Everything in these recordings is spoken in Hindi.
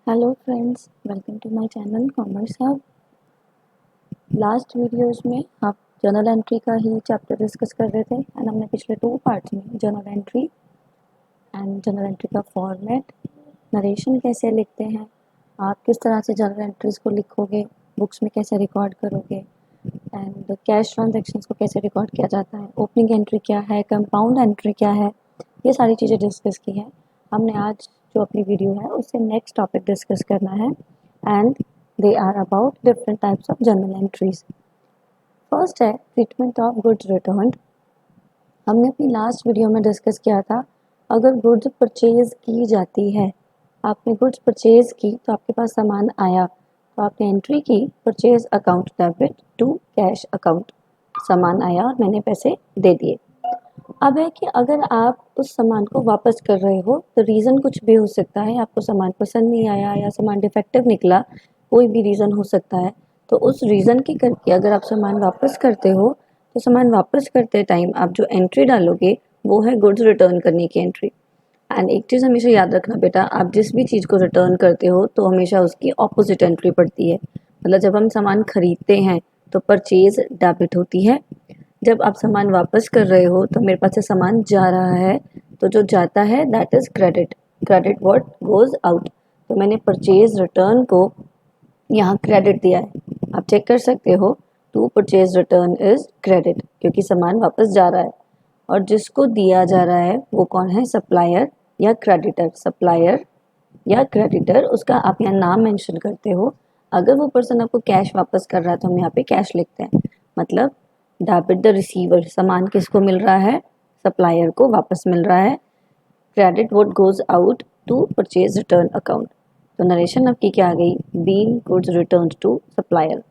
Hello friends, welcome to my channel commerce hub. Last videos में आप जर्नल एंट्री का ही चैप्टर डिस्कस कर रहे थे एंड हमने पिछले 2 पार्ट्स में journal entry and journal entry का फॉर्मेट, नरेशन कैसे लिखते हैं, आप किस तरह से जर्नल एंट्रीज को लिखोगे, बुक्स में कैसे रिकॉर्ड करोगे एंड कैश ट्रांजैक्शंस को कैसे रिकॉर्ड किया जाता है, ओपनिंग एंट्री क्या है, कंपाउंड एंट्री क्या है, ये सारी चीज़ें डिस्कस की हैं। हमने आज जो अपनी वीडियो है उससे नेक्स्ट टॉपिक डिस्कस करना है and they are about different types of journal entries. First है ट्रीटमेंट ऑफ गुड्स रिटर्न। हमने अपनी लास्ट वीडियो में डिस्कस किया था, अगर गुड्स परचेज की जाती है, आपने गुड्स परचेज की तो आपके पास सामान आया तो आपने एंट्री की purchase account debit to cash account, सामान आया और मैंने पैसे दे दिए। अब है कि अगर आप उस सामान को वापस कर रहे हो तो रीज़न कुछ भी हो सकता है, आपको सामान पसंद नहीं आया या सामान डिफेक्टिव निकला, कोई भी रीज़न हो सकता है। तो उस रीज़न के करके अगर आप सामान वापस करते हो तो सामान वापस करते टाइम आप जो एंट्री डालोगे वो है गुड्स रिटर्न करने की एंट्री। एंड एक चीज़ हमेशा याद रखना बेटा, आप जिस भी चीज़ को रिटर्न करते हो तो हमेशा उसकी ऑपोजिट एंट्री पड़ती है। मतलब जब हम सामान खरीदते हैं तो परचेज डेबिट होती है, जब आप सामान वापस कर रहे हो तो मेरे पास से सामान जा रहा है तो जो जाता है that is credit. Credit what goes out, तो मैंने परचेज रिटर्न को यहाँ क्रेडिट दिया है। आप चेक कर सकते हो, to purchase return is credit क्योंकि सामान वापस जा रहा है। और जिसको दिया जा रहा है वो कौन है, सप्लायर या क्रेडिटर। सप्लायर या क्रेडिटर, उसका आप यहाँ नाम मेंशन करते हो। अगर वो पर्सन आपको कैश वापस कर रहा है तो हम यहाँ पे कैश लिखते हैं। मतलब डेबिट द रिसीवर, सामान किसको मिल रहा है, सप्लायर को वापस मिल रहा है। Credit what goes out to purchase return account. तो नरेशन आपकी क्या आ गई, being goods return to supplier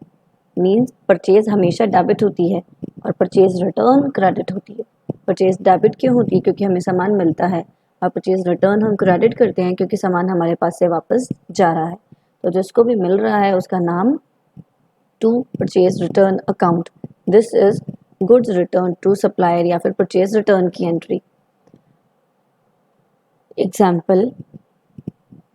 means purchase हमेशा डेबिट होती है और परचेज रिटर्न क्रेडिट होती है। परचेज डेबिट क्यों होती है, क्योंकि हमें सामान मिलता है, और परचेज रिटर्न हम क्रेडिट करते हैं क्योंकि सामान हमारे पास से वापस जा रहा है। तो जिसको भी मिल रहा है उसका नाम to purchase return account, this is goods return to supplier या फिर परचेज रिटर्न की entry. Example,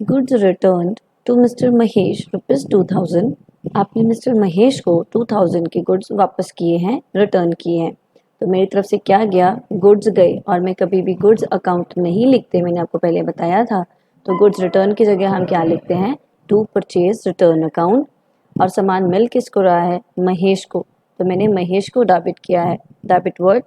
goods return to mister Mahesh ₹2000। आपने मिस्टर महेश को 2000 के गुड्स वापस किए हैं, रिटर्न किए हैं। तो मेरी तरफ से क्या गया, गुड्स गए। और मैं कभी भी गुड्स अकाउंट नहीं लिखते, मैंने आपको पहले बताया था। तो गुड्स रिटर्न की जगह हम क्या लिखते हैं, टू परचेज रिटर्न अकाउंट। और सामान मिल किसको रहा है, महेश को, तो मैंने महेश को डेबिट किया है। Debit word,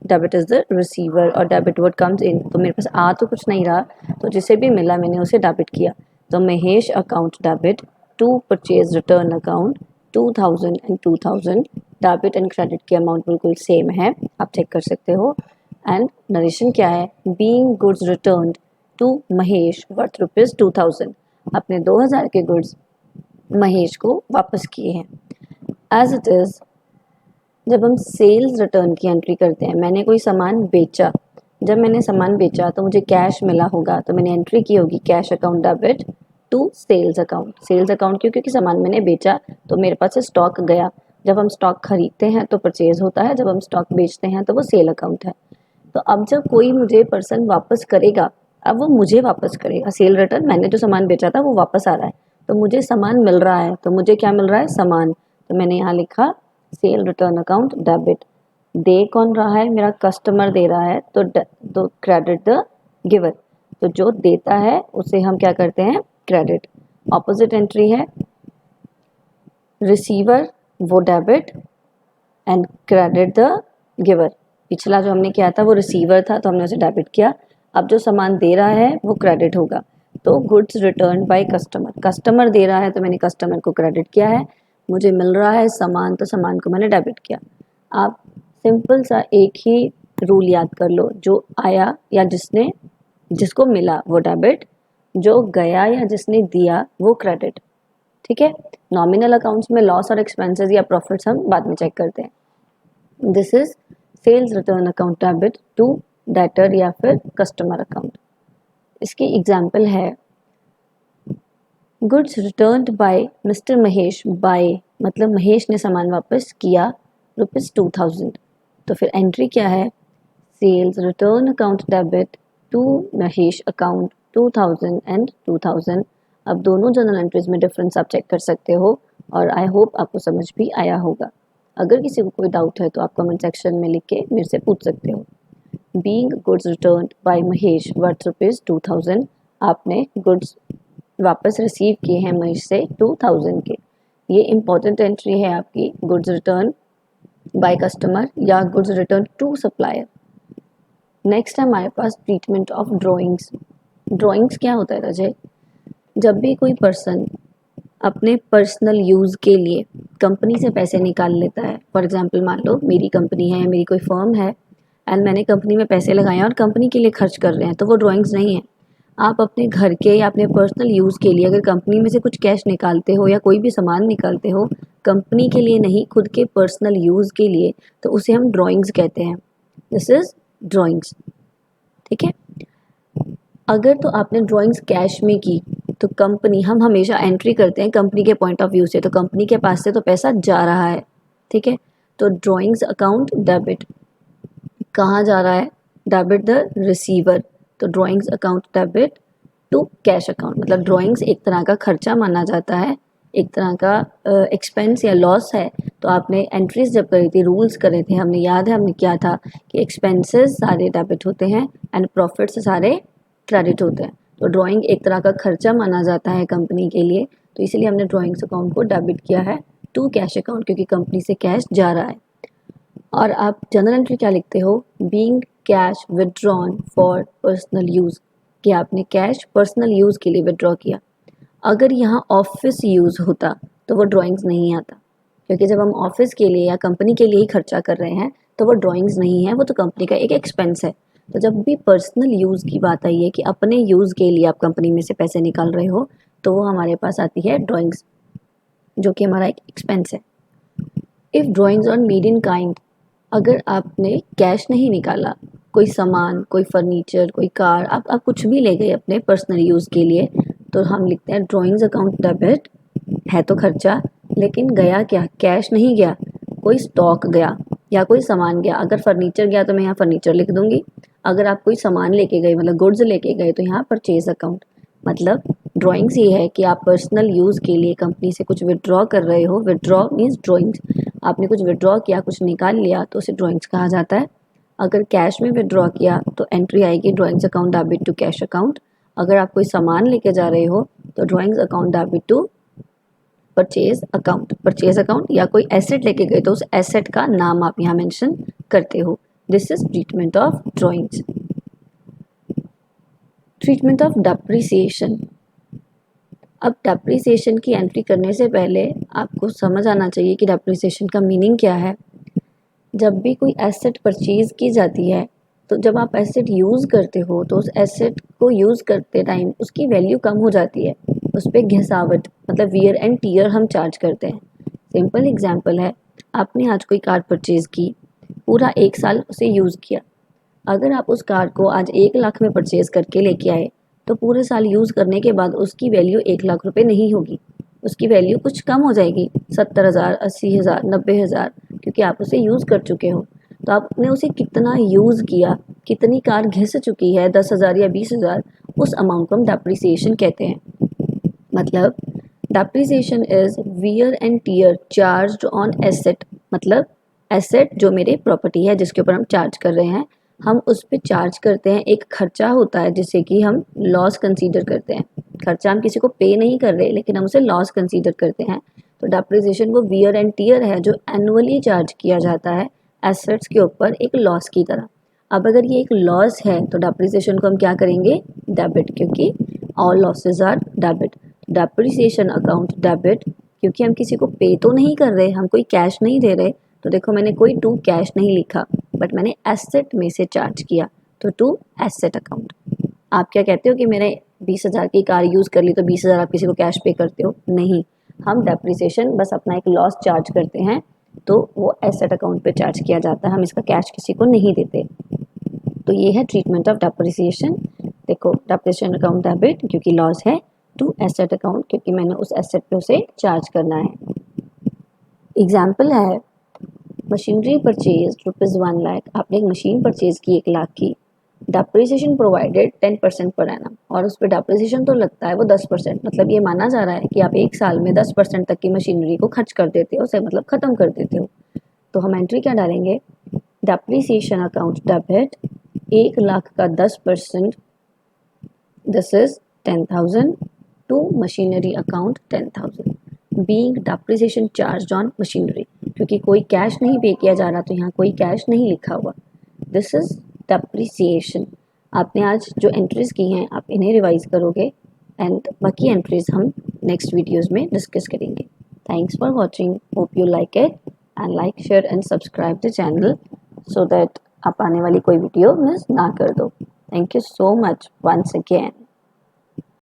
debit is the receiver और डेबिट वर्ड कम्स इन। तो मेरे पास आ तो कुछ नहीं रहा, तो जिसे भी मिला मैंने उसे डेबिट किया। तो Mahesh account debit to purchase return account 2000 and 2000, debit and credit की अमाउंट बिल्कुल सेम है, आप चेक कर सकते हो। एंड नरेशन क्या है, being goods return to Mahesh worth ₹2000। अपने 2000 के गुड्स महेश को वापस किए हैं। एज इट इज़, जब हम सेल्स रिटर्न की एंट्री करते हैं, मैंने कोई सामान बेचा, जब मैंने सामान बेचा तो मुझे कैश मिला होगा, तो मैंने एंट्री की होगी cash account debit to sales account. Sales account क्यों, क्योंकि सामान मैंने बेचा तो मेरे पास से स्टॉक गया। जब हम स्टॉक खरीदते हैं तो परचेज होता है, जब हम स्टॉक बेचते हैं तो वो सेल अकाउंट है। तो अब जब कोई मुझे पर्सन वापस करेगा, अब वो मुझे वापस करेगा। सेल रिटर्न, मैंने जो सामान बेचा था वो वापस आ रहा है, तो मुझे सामान मिल रहा है, तो मुझे क्या मिल रहा है, सामान। तो मैंने यहाँ लिखा सेल रिटर्न अकाउंट डेबिट। दे कौन रहा है, मेरा कस्टमर दे रहा है, तो क्रेडिट द गिवर। तो जो देता है उसे हम क्या करते हैं, क्रेडिट। ऑपोजिट एंट्री है रिसीवर, वो debit and credit the giver. पिछला जो हमने किया था वो रिसीवर था तो हमने उसे डेबिट किया, अब जो सामान दे रहा है वो क्रेडिट होगा। तो goods return by customer, customer दे रहा है तो मैंने कस्टमर को क्रेडिट किया है। मुझे मिल रहा है सामान, तो सामान को मैंने डेबिट किया। आप सिंपल सा एक ही रूल याद कर लो, जो आया या जिसको मिला वो डेबिट, जो गया या जिसने दिया वो क्रेडिट। ठीक है। नॉमिनल अकाउंट्स में लॉस और एक्सपेंसेस या प्रॉफिट्स हम बाद में चेक करते हैं। This is sales return account debit to debtor या फिर कस्टमर अकाउंट। इसकी एग्जाम्पल है goods returned by mister Mahesh by, मतलब महेश ने सामान वापस किया ₹2000। तो फिर एंट्री क्या है, sales return account debit to Mahesh account 2000 and 2000। अब दोनों जर्नल एंट्रीज में डिफरेंस आप चेक कर सकते हो और आई होप आपको समझ भी आया होगा। अगर किसी को कोई डाउट है तो आप कमेंट सेक्शन में लिख के मेरे से पूछ सकते हो। Being goods return by Mahesh worth ₹2000, आपने गुड्स वापस रिसीव किए हैं महेश से 2000 के। ये इंपॉर्टेंट एंट्री है आपकी, गुड्स रिटर्न बाय कस्टमर या goods return to supplier. Next है हमारे पास ट्रीटमेंट ऑफ ड्राइंग्स। ड्राइंग्स क्या होता है अजय? जब भी कोई पर्सन अपने पर्सनल यूज़ के लिए कंपनी से पैसे निकाल लेता है, फॉर एग्जांपल मान लो मेरी कंपनी है या मेरी कोई फर्म है एंड मैंने कंपनी में पैसे लगाए और कंपनी के लिए खर्च कर रहे हैं, तो वो ड्राइंग्स नहीं है। आप अपने घर के या अपने पर्सनल यूज़ के लिए अगर कंपनी में से कुछ कैश निकालते हो या कोई भी सामान निकालते हो कंपनी के लिए नहीं, खुद के पर्सनल यूज़ के लिए, तो उसे हम ड्राइंग्स कहते हैं। दिस इज़ ड्राइंग्स, ठीक है। अगर तो आपने ड्राइंग्स कैश में की तो कंपनी, हम हमेशा एंट्री करते हैं कंपनी के पॉइंट ऑफ व्यू से, तो कंपनी के पास से तो पैसा जा रहा है, ठीक है। तो ड्राइंग्स अकाउंट डेबिट, कहाँ जा रहा है? Debit the receiver. तो drawings account debit to cash account, मतलब ड्राइंग्स एक तरह का खर्चा माना जाता है, एक तरह का एक्सपेंस या लॉस है। तो आपने एंट्रीज जब करी थी, रूल्स करे थे, हमने याद है हमने क्या था कि एक्सपेंसेस सारे डेबिट होते हैं एंड प्रॉफिट्स सारे क्रेडिट होते हैं। तो ड्राइंग एक तरह का खर्चा माना जाता है कंपनी के लिए, तो इसीलिए हमने ड्राइंग्स अकाउंट को डेबिट किया है टू कैश अकाउंट, क्योंकि कंपनी से कैश जा रहा है। और आप जनरल एंट्री क्या लिखते हो? Being cash withdrawn for personal use, कि आपने कैश पर्सनल यूज़ के लिए विदड्रॉ किया। अगर यहाँ ऑफिस यूज़ होता तो वो ड्राइंग्स नहीं आता, क्योंकि जब हम ऑफिस के लिए या कंपनी के लिए ही खर्चा कर रहे हैं तो वो ड्राइंग्स नहीं है, वो तो कंपनी का एक एक्सपेंस है। तो जब भी पर्सनल यूज़ की बात आई है कि अपने यूज़ के लिए आप कंपनी में से पैसे निकाल रहे हो, तो वो हमारे पास आती है ड्राइंग्स, जो कि हमारा एक एक्सपेंस है। If drawings are made in kind, अगर आपने कैश नहीं निकाला, कोई सामान, कोई फर्नीचर, कोई कार, आप कुछ भी ले गए अपने पर्सनल यूज़ के लिए, तो हम लिखते हैं ड्राइंग्स अकाउंट डेबिट। है तो खर्चा, लेकिन गया क्या? कैश नहीं गया, कोई स्टॉक गया या कोई सामान गया। अगर फर्नीचर गया तो मैं यहाँ फर्नीचर लिख दूंगी। अगर आप कोई सामान लेके गए, मतलब गुड्स लेके गए, तो यहाँ परचेज अकाउंट। मतलब ड्राइंग्स ये है कि आप पर्सनल यूज़ के लिए कंपनी से कुछ विड्रॉ कर रहे हो। विड्रॉ मीन्स ड्राइंग्स, आपने कुछ विड्रॉ किया, कुछ निकाल लिया, तो उसे ड्राइंग्स कहा जाता है। अगर कैश में विड्रॉ किया तो एंट्री आएगी drawings account debit to cash account. अगर आप कोई सामान लेके जा रहे हो तो drawings account debit to purchase account. Purchase account, या कोई एसेट लेके गए तो उस एसेट का नाम आप यहाँ मेंशन करते हो। This is treatment of drawings. Treatment of depreciation. अब डेप्रिसिएशन की एंट्री करने से पहले आपको समझ आना चाहिए कि डेप्रिसिएशन का मीनिंग क्या है। जब भी कोई एसेट परचेज की जाती है, तो जब आप एसेट यूज़ करते हो तो उस एसेट को यूज़ करते टाइम उसकी वैल्यू कम हो जाती है, उस पर घिसावट मतलब वियर एंड टीयर हम चार्ज करते हैं। सिंपल एग्जांपल है, आपने आज कोई कार परचेज़ की, पूरा 1 साल उसे यूज़ किया। अगर आप उस कार को आज 1 लाख में परचेज़ करके लेके आए, तो पूरे साल यूज़ करने के बाद उसकी वैल्यू 1 लाख रुपए नहीं होगी, उसकी वैल्यू कुछ कम हो जाएगी, 70,000, 80,000, 90,000, क्योंकि आप उसे यूज़ कर चुके हो। तो आपने उसे कितना यूज़ किया, कितनी कार घिस चुकी है, 10,000 या 20,000, उस अमाउंट को हम डेप्रिसिएशन कहते हैं। मतलब depreciation is wear and tear charged on asset, मतलब एसेट जो मेरे प्रॉपर्टी है जिसके ऊपर हम चार्ज कर रहे हैं, हम उस पर चार्ज करते हैं। एक खर्चा होता है जिसे कि हम लॉस कंसीडर करते हैं। खर्चा हम किसी को पे नहीं कर रहे, लेकिन हम उसे लॉस कंसीडर करते हैं। तो डेप्रिसिएशन वो वियर एंड टीयर है जो एनुअली चार्ज किया जाता है एसेट्स के ऊपर एक लॉस की तरह। अब अगर ये एक लॉस है तो डेप्रिसिएशन को हम क्या करेंगे? डेबिट, क्योंकि all losses are debit. Depreciation account debit, क्योंकि हम किसी को पे तो नहीं कर रहे, हम कोई कैश नहीं दे रहे। तो देखो मैंने कोई टू कैश नहीं लिखा, बट मैंने एसेट में से चार्ज किया, तो टू एसेट अकाउंट। आप क्या कहते हो कि मैंने 20,000 की कार यूज़ कर ली तो 20,000 आप किसी को कैश पे करते हो? नहीं, हम डेप्रिसिएशन बस अपना एक लॉस चार्ज करते हैं, तो वो एसेट अकाउंट पे चार्ज किया जाता है, हम इसका कैश किसी को नहीं देते। तो ये है ट्रीटमेंट ऑफ डेप्रिसिएशन। देखो डेप्रिसिएशन अकाउंट डेबिट क्योंकि लॉस है, टू एसेट अकाउंट क्योंकि मैंने उस एसेट पे उसे चार्ज करना है। एग्जाम्पल है मशीनरी परचेज ₹1 लाख। आपने एक मशीन परचेज की 1 लाख की, डेप्रिसिएशन प्रोवाइडेड 10% पर एनम, और उस पर डेप्रिसिएशन तो लगता है वो 10%, मतलब ये माना जा रहा है कि आप एक साल में 10% तक की मशीनरी को खर्च कर देते हो, उसे मतलब ख़त्म कर देते हो। तो हम एंट्री क्या डालेंगे, डेप्रिसिएशन अकाउंट डेबिट 1,00,000 का 10%, this is 10,000 to machinery account 10,000 being depreciation charge on machinery, क्योंकि कोई कैश नहीं पे किया जा रहा तो यहाँ कोई कैश नहीं लिखा हुआ। This is depreciation. आपने आज जो एंट्रीज की हैं आप इन्हें रिवाइज करोगे एंड बाकी एंट्रीज हम नेक्स्ट वीडियोस में डिस्कस करेंगे। Thanks for watching, hope you like it and like share and subscribe the channel so that आप आने वाली कोई वीडियो मिस ना कर दो। Thank you so much once again.